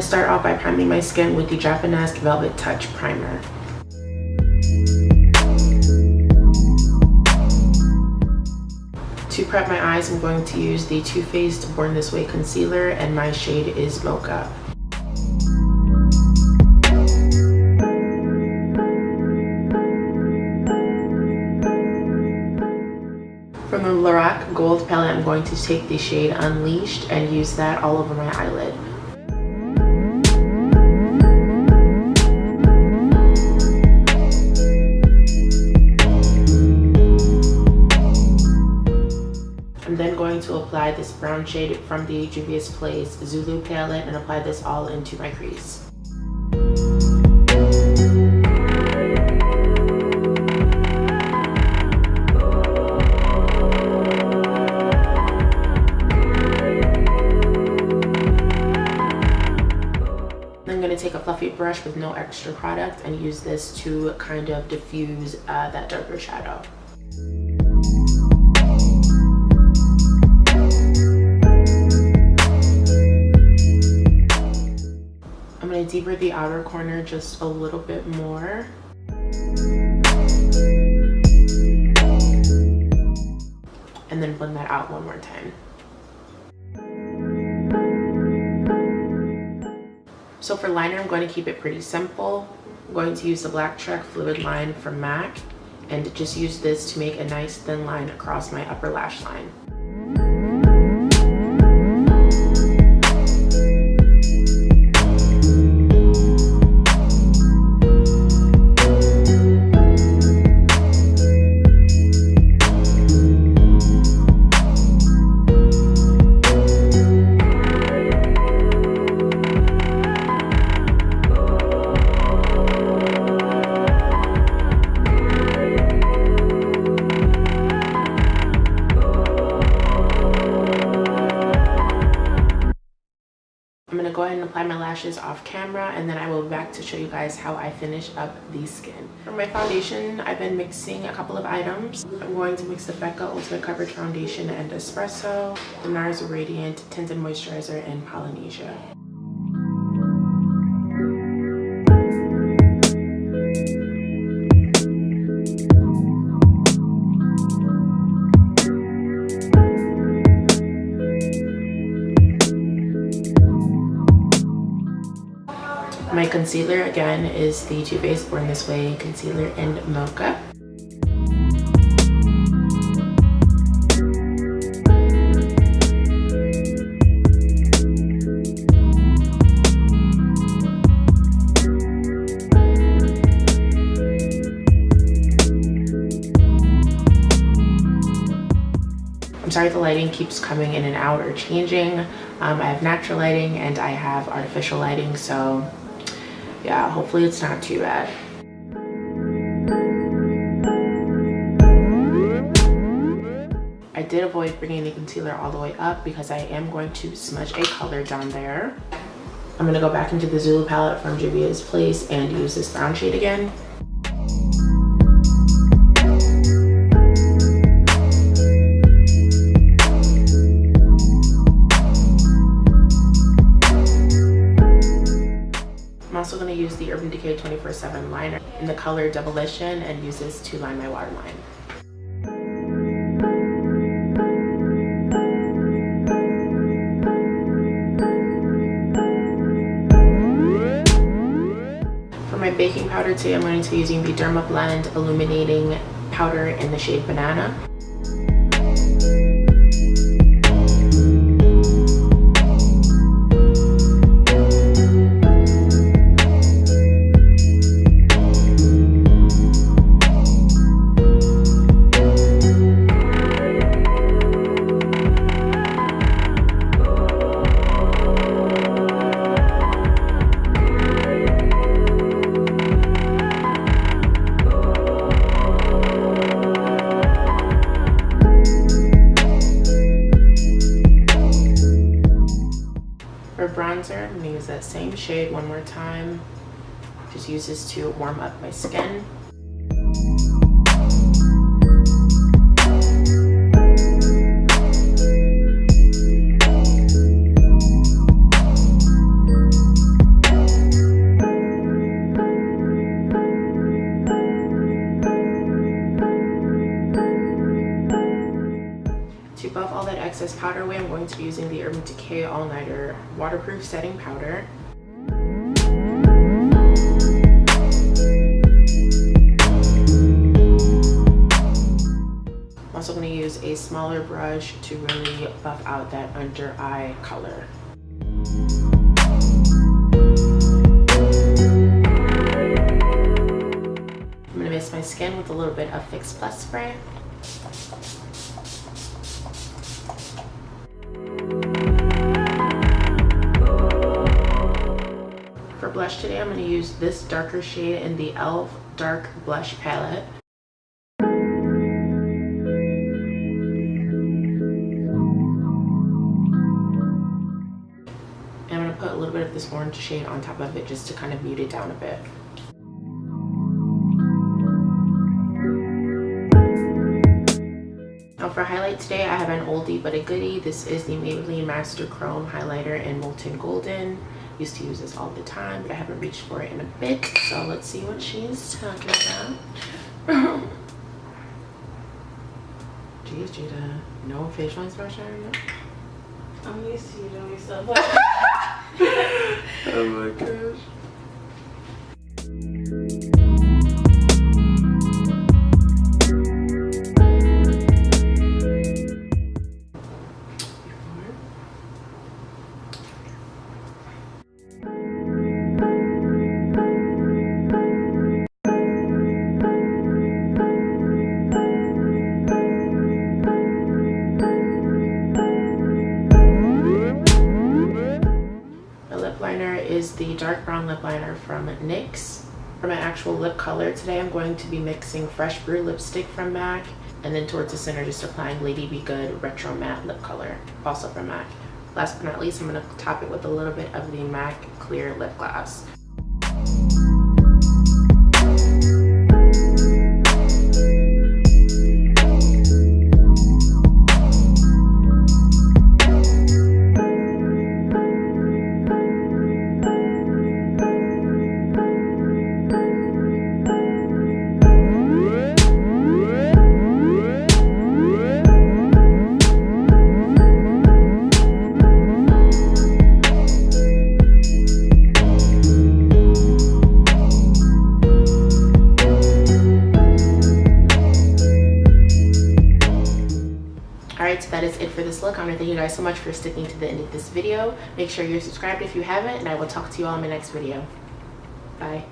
start off by priming my skin with the Japanese Velvet Touch Primer. To prep my eyes, I'm going to use the Too Faced Born This Way concealer, and my shade is Mocha. From the Lorac Gold palette, I'm going to take the shade Unleashed and use that all over my eyelid. I'm then going to apply this brown shade from the Juvia's Place Zulu palette and apply this all into my crease. I'm going to take a fluffy brush with no extra product and use this to kind of diffuse that darker shadow. I'm going to deeper the outer corner just a little bit more. And then blend that out one more time. So for liner, I'm going to keep it pretty simple. I'm going to use the Black Trek Fluid Line from MAC and just use this to make a nice thin line across my upper lash line. I'm going to go ahead and apply my lashes off camera, and then I will be back to show you guys how I finish up the skin. For my foundation, I've been mixing a couple of items. I'm going to mix the Becca Ultimate Coverage Foundation and Espresso, the NARS Radiant Tinted Moisturizer, and Polynesia. My concealer again is the Too Faced Born This Way concealer in Mocha. I'm sorry the lighting keeps coming in and out or changing. I have natural lighting and I have artificial lighting, so yeah, hopefully it's not too bad. I did avoid bringing the concealer all the way up because I am going to smudge a color down there. I'm going to go back into the Zulu palette from Juvia's Place and use this brown shade again. I'm also going to use the Urban Decay 24/7 liner in the color Demolition and use this to line my waterline. For my baking powder today, I'm going to be using the Derma Blend Illuminating Powder in the shade Banana. For bronzer, I'm going to use that same shade one more time. Just use this to warm up my skin. To buff all that excess powder away, I'm going to be using the Urban Decay All Nighter Waterproof Setting Powder. I'm also going to use a smaller brush to really buff out that under eye color. I'm going to mist my skin with a little bit of Fix Plus spray. For blush today, I'm going to use this darker shade in the e.l.f. Dark Blush Palette. And I'm going to put a little bit of this orange shade on top of it just to kind of mute it down a bit. Now for highlight today, I have an oldie but a goodie. This is the Maybelline Master Chrome Highlighter in Molten Golden. Used to use this all the time, but I haven't reached for it in a bit. So let's see what she's talking about. Jeez, Jada, no facial expression. I'm used to you doing stuff. Oh my gosh. Is the dark brown lip liner from NYX. For my actual lip color today, I'm going to be mixing Fresh Brew lipstick from MAC, and then towards the center just applying Lady Be Good Retro Matte lip color, also from MAC. Last but not least, I'm going to top it with a little bit of the MAC clear lip gloss. Alright, so that is it for this look. I want to thank you guys so much for sticking to the end of this video. Make sure you're subscribed if you haven't, and I will talk to you all in my next video. Bye.